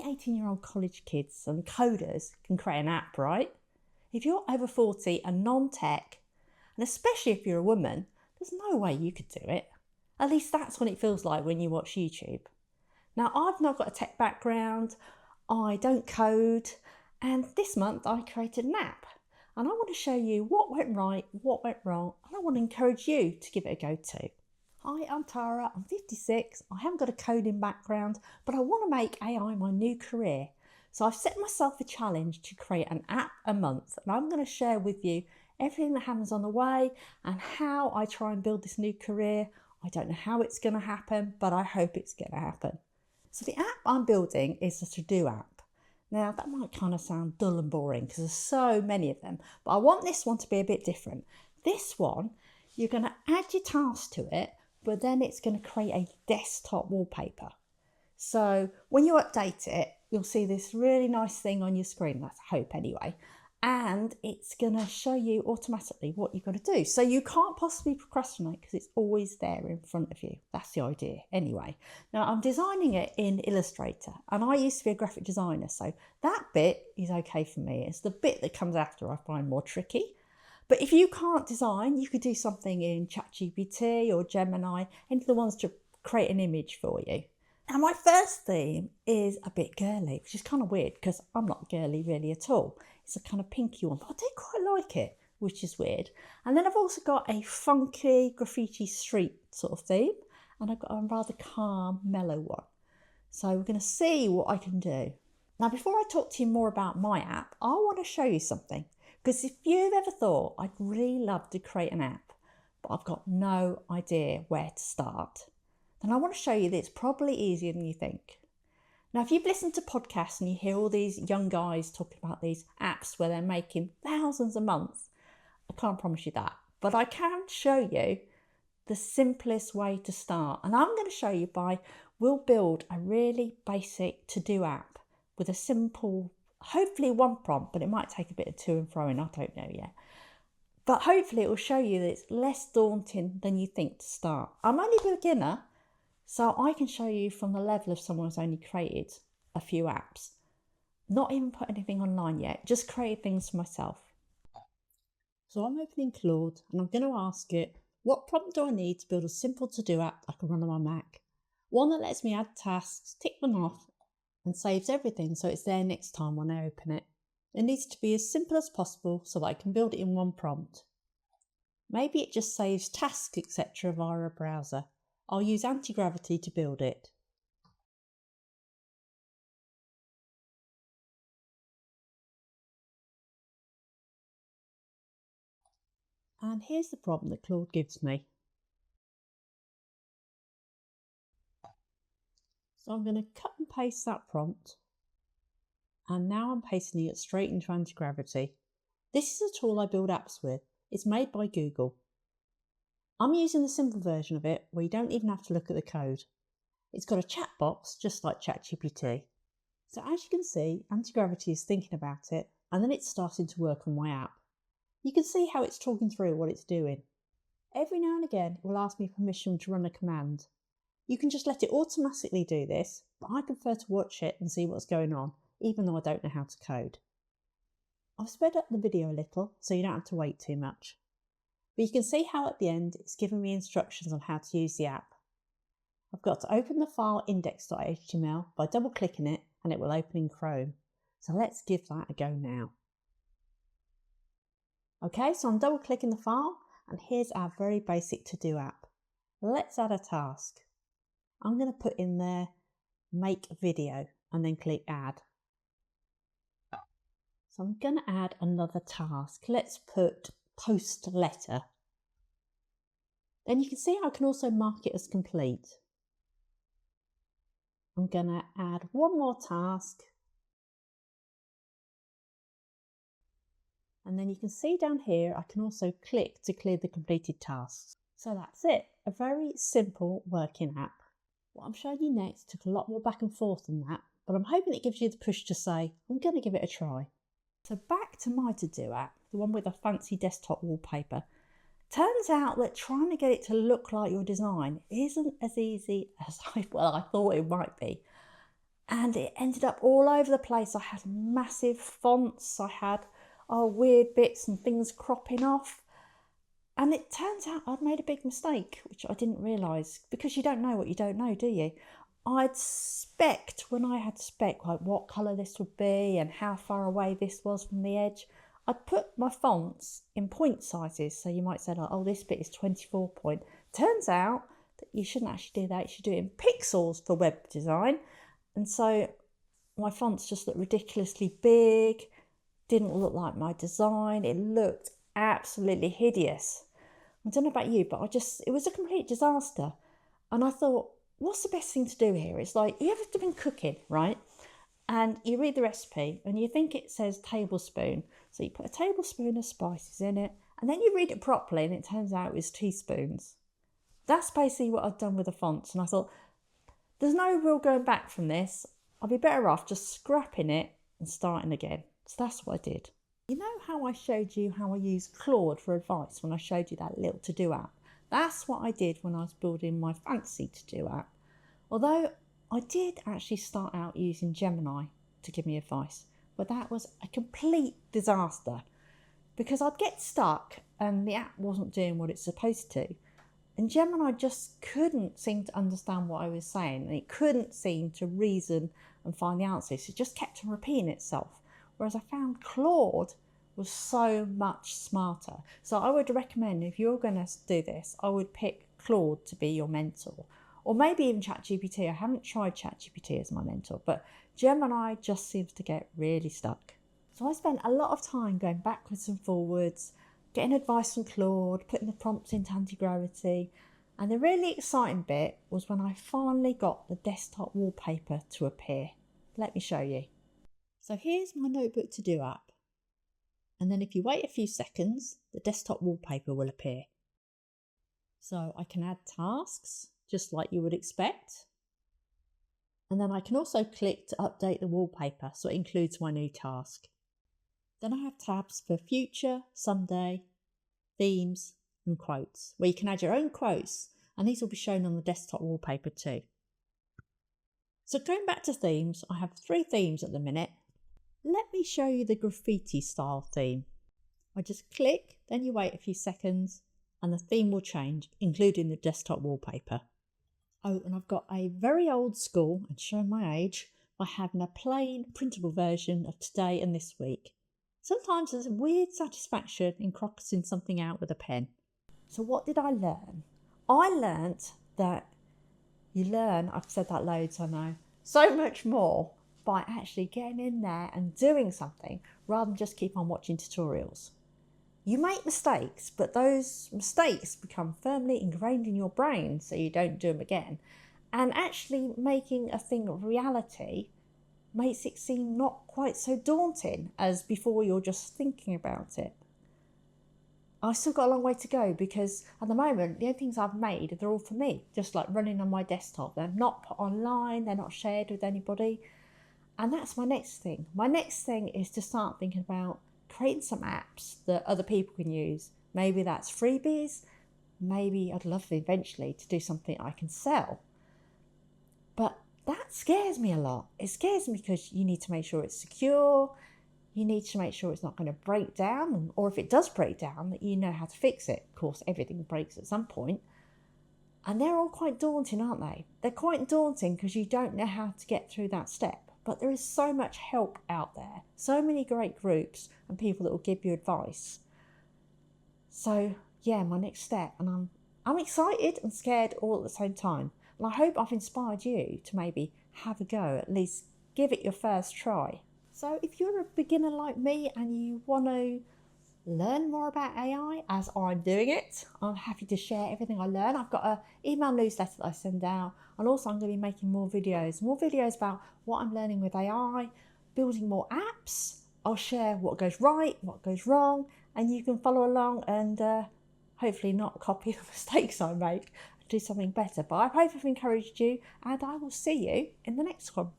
only 18-year-old college kids and coders can create an app, right? If you're over 40 and non-tech, and especially if you're a woman, there's no way you could do it. At least that's what it feels like when you watch YouTube. Now, I've not got a tech background, I don't code, and this month I created an app. And I want to show you what went right, what went wrong, and I want to encourage you to give it a go too. Hi, I'm Tara, I'm 56, I haven't got a coding background, but I want to make AI my new career. So I've set myself a challenge to create an app a month, and I'm going to share with you everything that happens on the way and how I try and build this new career. I don't know how it's going to happen, but I hope it's going to happen. So the app I'm building is a to-do app. Now that might kind of sound dull and boring because there's so many of them, but I want this one to be a bit different. This one, you're going to add your tasks to it, but then it's going to create a desktop wallpaper. So when you update it, you'll see this really nice thing on your screen, that's I hope anyway, and it's going to show you automatically what you've got to do. So you can't possibly procrastinate because it's always there in front of you. That's the idea anyway. Now I'm designing it in Illustrator, and I used to be a graphic designer, so that bit is okay for me. It's the bit that comes after I find more tricky. But if you can't design, you could do something in ChatGPT or Gemini, any of the ones to create an image for you. Now my first theme is a bit girly, which is kind of weird because I'm not girly really at all. It's a kind of pinky one, but I do quite like it, which is weird. And then I've also got a funky graffiti street sort of theme, and I've got a rather calm, mellow one. So we're going to see what I can do. Now before I talk to you more about my app, I want to show you something. Because if you've ever thought, I'd really love to create an app, but I've got no idea where to start, then I want to show you that it's probably easier than you think. Now, if you've listened to podcasts and you hear all these young guys talking about these apps where they're making thousands a month, I can't promise you that, but I can show you the simplest way to start. And I'm going to show you we'll build a really basic to-do app with a simple, hopefully one prompt, but it might take a bit of to and fro, and I don't know yet. But hopefully it will show you that it's less daunting than you think to start. I'm only a beginner, so I can show you from the level of someone who's only created a few apps. Not even put anything online yet, just create things for myself. So I'm opening Claude and I'm going to ask it, what prompt do I need to build a simple to-do app I can run on my Mac? One that lets me add tasks, tick them off, and saves everything so it's there next time when I open it. It needs to be as simple as possible so that I can build it in one prompt. Maybe it just saves tasks etc. via a browser. I'll use anti-gravity to build it. And here's the prompt that Claude gives me. So I'm going to cut and paste that prompt. And now I'm pasting it straight into anti-gravity. This is a tool I build apps with. It's made by Google. I'm using the simple version of it where you don't even have to look at the code. It's got a chat box just like ChatGPT. So as you can see, anti-gravity is thinking about it and then it's starting to work on my app. You can see how it's talking through what it's doing. Every now and again it will ask me permission to run a command. You can just let it automatically do this, but I prefer to watch it and see what's going on, even though I don't know how to code. I've sped up the video a little so you don't have to wait too much. But you can see how at the end it's giving me instructions on how to use the app. I've got to open the file index.html by double clicking it and it will open in Chrome. So let's give that a go now. Okay, so I'm double clicking the file and here's our very basic to-do app. Let's add a task. I'm going to put in there make video and then click add. So I'm going to add another task. Let's put post letter. Then you can see I can also mark it as complete. I'm going to add one more task. And then you can see down here I can also click to clear the completed tasks. So that's it, a very simple working app. What I'm showing you next took a lot more back and forth than that, but I'm hoping it gives you the push to say, I'm going to give it a try. So back to my to-do app, the one with a fancy desktop wallpaper. Turns out that trying to get it to look like your design isn't as easy as I thought it might be. and it ended up all over the place. I had massive fonts, I had weird bits and things cropping off. And it turns out I'd made a big mistake, which I didn't realise, because you don't know what you don't know, do you? When I had spec like what colour this would be and how far away this was from the edge, I'd put my fonts in point sizes. So you might say, like, oh, this bit is 24 point. Turns out that you shouldn't actually do that. You should do it in pixels for web design. And so my fonts just looked ridiculously big, didn't look like my design. It looked absolutely hideous. I don't know about you, but it was a complete disaster. And I thought, what's the best thing to do here? It's like, you ever been cooking, right? And you read the recipe and you think it says tablespoon. So you put a tablespoon of spices in it, and then you read it properly and it turns out it was teaspoons. That's basically what I've done with the fonts. And I thought, there's no real going back from this. I'll be better off just scrapping it and starting again. So that's what I did. You know how I showed you how I use Claude for advice when I showed you that little to-do app? That's what I did when I was building my fancy to-do app. Although I did actually start out using Gemini to give me advice, but that was a complete disaster because I'd get stuck and the app wasn't doing what it's supposed to. And Gemini just couldn't seem to understand what I was saying, and it couldn't seem to reason and find the answers. It just kept on repeating itself. Whereas I found Claude was so much smarter. So I would recommend, if you're going to do this, I would pick Claude to be your mentor. Or maybe even ChatGPT. I haven't tried ChatGPT as my mentor, but Gemini just seems to get really stuck. So I spent a lot of time going backwards and forwards, getting advice from Claude, putting the prompts into anti-gravity. And the really exciting bit was when I finally got the desktop wallpaper to appear. Let me show you. So here's my notebook to-do app. And then if you wait a few seconds, the desktop wallpaper will appear. So I can add tasks, just like you would expect. And then I can also click to update the wallpaper, so it includes my new task. Then I have tabs for future, someday, themes, and quotes, where you can add your own quotes, and these will be shown on the desktop wallpaper too. So going back to themes, I have 3 themes at the minute. Let me show you the graffiti style theme. I just click, then you wait a few seconds, and the theme will change, including the desktop wallpaper. Oh, and I've got a very old school, and showing my age, by having a plain printable version of today and this week. Sometimes there's a weird satisfaction in crossing something out with a pen. So what did I learn? I learnt that I've said that loads, I know, so much more by actually getting in there and doing something rather than just keep on watching tutorials. You make mistakes, but those mistakes become firmly ingrained in your brain so you don't do them again. And actually making a thing a reality makes it seem not quite so daunting as before you're just thinking about it. I've still got a long way to go because at the moment, the only things I've made, they're all for me, just like running on my desktop. They're not put online, they're not shared with anybody. And that's my next thing. My next thing is to start thinking about creating some apps that other people can use. Maybe that's freebies. Maybe I'd love eventually to do something I can sell. But that scares me a lot. It scares me because you need to make sure it's secure. You need to make sure it's not going to break down, or if it does break down, that you know how to fix it. Of course, everything breaks at some point. And they're all quite daunting, aren't they? They're quite daunting because you don't know how to get through that step. But there is so much help out there, so many great groups and people that will give you advice. So yeah, my next step, and I'm excited and scared all at the same time. And I hope I've inspired you to maybe have a go, at least give it your first try. So if you're a beginner like me and you want to learn more about AI as I'm doing it, I'm happy to share everything I learn. I've got an email newsletter that I send out, and also I'm going to be making more videos about what I'm learning with AI, building more apps. I'll share what goes right, what goes wrong, and you can follow along and hopefully not copy the mistakes I make, do something better. But I hope I've encouraged you, and I will see you in the next one.